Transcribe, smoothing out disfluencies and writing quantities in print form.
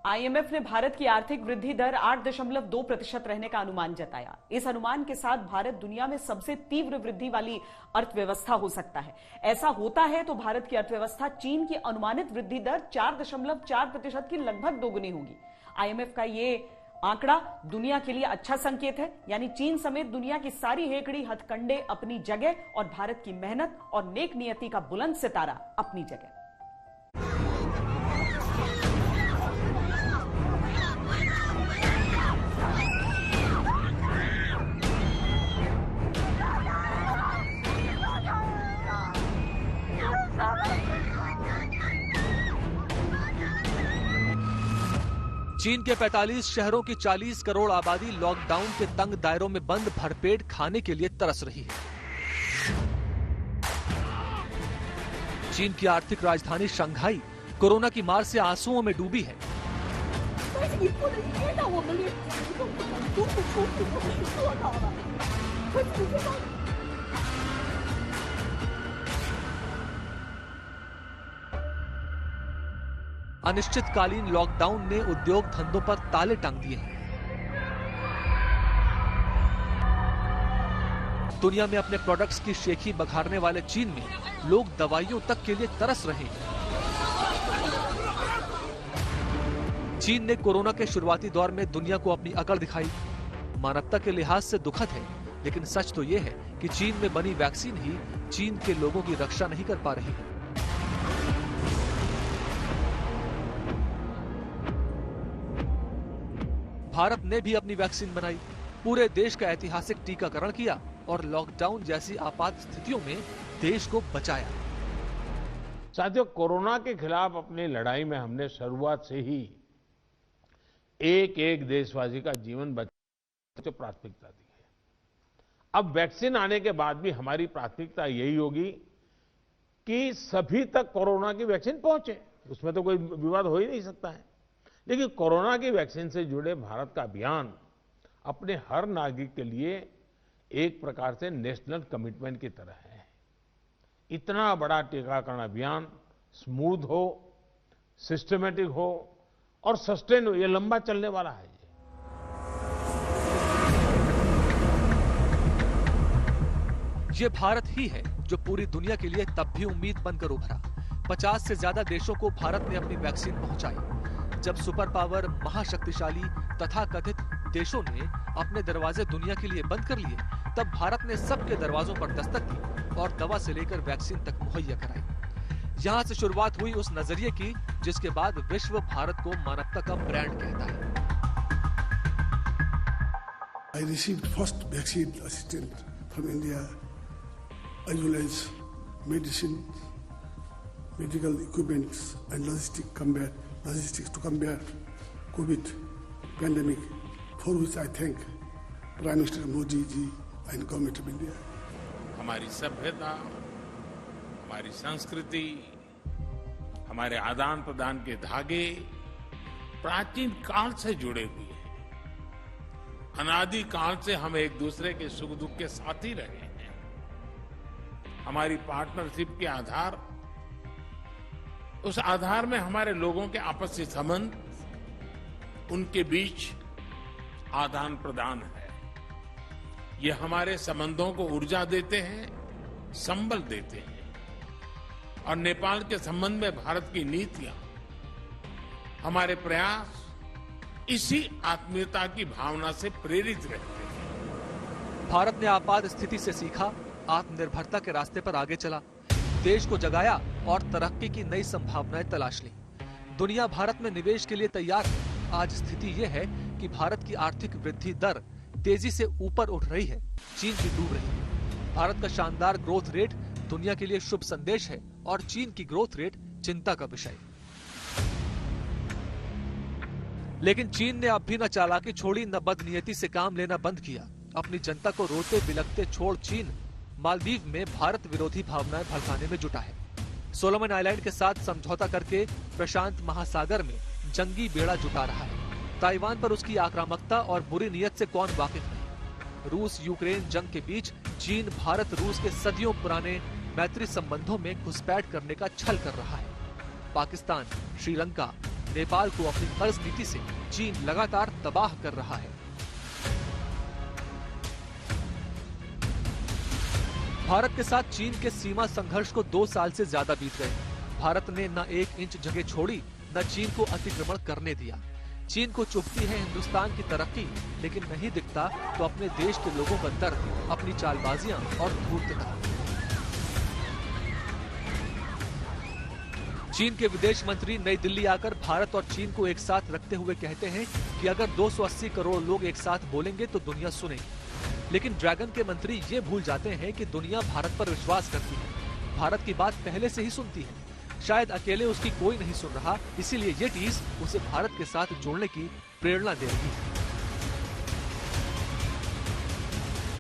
IMF ने भारत की आर्थिक वृद्धि दर 8.2% रहने का अनुमान जताया। इस अनुमान के साथ भारत दुनिया में सबसे तीव्र वृद्धि वाली अर्थव्यवस्था हो सकता है। ऐसा होता है तो भारत की अर्थव्यवस्था चीन की अनुमानित वृद्धि दर 4.4% की लगभग दोगुनी होगी। आईएमएफ का ये आंकड़ा दुनिया के लिए अच्छा संकेत है, यानी चीन समेत दुनिया की सारी हेकड़ी हथकंडे अपनी जगह और भारत की मेहनत और नेक नियति का बुलंद सितारा अपनी जगह। चीन के 45 शहरों की 40 करोड़ आबादी लॉकडाउन के तंग दायरों में बंद भरपेट खाने के लिए तरस रही है। चीन की आर्थिक राजधानी शंघाई कोरोना की मार से आंसुओं में डूबी है। अनिश्चितकालीन लॉकडाउन ने उद्योग धंधों पर ताले टांग दिए हैं। दुनिया में अपने प्रोडक्ट्स की शेखी बघारने वाले चीन में लोग दवाइयों तक के लिए तरस रहे हैं। चीन ने कोरोना के शुरुआती दौर में दुनिया को अपनी अकड़ दिखाई। मानवता के लिहाज से दुखद है, लेकिन सच तो यह है कि चीन में बनी वैक्सीन ही चीन के लोगों की रक्षा नहीं कर पा रही है। भारत ने भी अपनी वैक्सीन बनाई, पूरे देश का ऐतिहासिक टीकाकरण किया और लॉकडाउन जैसी आपात स्थितियों में देश को बचाया। साथियों, कोरोना के खिलाफ अपनी लड़ाई में हमने शुरुआत से ही एक एक देशवासी का जीवन बचाने को प्राथमिकता दी है। अब वैक्सीन आने के बाद भी हमारी प्राथमिकता यही होगी कि सभी तक कोरोना की वैक्सीन पहुंचे। उसमें तो कोई विवाद हो ही नहीं सकता है। लेकिन कोरोना की वैक्सीन से जुड़े भारत का अभियान अपने हर नागरिक के लिए एक प्रकार से नेशनल कमिटमेंट की तरह है। इतना बड़ा टीकाकरण अभियान स्मूथ हो, सिस्टमेटिक हो और सस्टेन हो, ये लंबा चलने वाला है। ये भारत ही है जो पूरी दुनिया के लिए तब भी उम्मीद बनकर उभरा। 50 से ज्यादा देशों को भारत ने अपनी वैक्सीन पहुंचाई। जब सुपर पावर महाशक्तिशाली तथा कथित देशों ने अपने दरवाजे दुनिया के लिए बंद कर लिए, तब भारत ने सबके दरवाजों पर दस्तक दी और दवा से लेकर वैक्सीन तक मुहैया कराई। यहाँ से शुरुआत हुई उस नजरिए की जिसके बाद विश्व भारत को मानवता का ब्रांड कहता है। I received first vaccine assistance from India, as well as medicine, medical equipments and logistics to combat COVID pandemic, for which I thank Prime Minister Modi ji and Government of India. हमारी सभ्यता, हमारी संस्कृति, हमारे आदान प्रदान के धागे प्राचीन काल से जुड़े हुए हैं। अनादि काल से हम एक दूसरे के सुख दुख के साथी रहे हैं। हमारी पार्टनरशिप के आधार, उस आधार में हमारे लोगों के आपसी संबंध, उनके बीच आदान प्रदान है। ये हमारे संबंधों को ऊर्जा देते हैं, संबल देते हैं। और नेपाल के संबंध में भारत की नीतियां, हमारे प्रयास इसी आत्मीयता की भावना से प्रेरित रहते हैं। भारत ने आपात स्थिति से सीखा, आत्मनिर्भरता के रास्ते पर आगे चला, देश को जगाया और तरक्की की नई संभावनाएं तलाश ली। दुनिया भारत में निवेश के लिए तैयार है। आज स्थिति यह है कि भारत की आर्थिक वृद्धि दर तेजी से ऊपर उठ रही है, चीन की डूब रही है। भारत का शानदार ग्रोथ रेट दुनिया के लिए शुभ संदेश है और चीन की ग्रोथ रेट चिंता का विषय। लेकिन चीन ने अब भी न चालाकी छोड़ी, न बदनीयती से काम लेना बंद किया। अपनी जनता को रोते बिलखते छोड़ चीन मालदीव में भारत विरोधी भावनाएं भड़काने में जुटा है। सोलोमन आइलैंड के साथ समझौता करके प्रशांत महासागर में जंगी बेड़ा जुटा रहा है। ताइवान पर उसकी आक्रामकता और बुरी नीयत से कौन वाकिफ नहीं। रूस यूक्रेन जंग के बीच चीन भारत रूस के सदियों पुराने मैत्री संबंधों में घुसपैठ करने का छल कर रहा है। पाकिस्तान, श्रीलंका, नेपाल को अपनी कर्ज नीति से चीन लगातार तबाह कर रहा है। भारत के साथ चीन के सीमा संघर्ष को 2 साल से ज्यादा बीत गए। भारत ने न 1 इंच जगह छोड़ी, न चीन को अतिक्रमण करने दिया। चीन को चुभती है हिंदुस्तान की तरक्की, लेकिन नहीं दिखता तो अपने देश के लोगों का दर्द, अपनी चालबाजियां और धूर्तता। चीन के विदेश मंत्री नई दिल्ली आकर भारत और चीन को एक साथ रखते हुए कहते हैं कि अगर 280 करोड़ लोग एक साथ बोलेंगे तो दुनिया सुनेगी। लेकिन ड्रैगन के मंत्री ये भूल जाते हैं कि दुनिया भारत पर विश्वास करती है, भारत की बात पहले से ही सुनती है। शायद अकेले उसकी कोई नहीं सुन रहा, इसीलिए ये टीज उसे भारत के साथ जोड़ने की प्रेरणा दे रही है।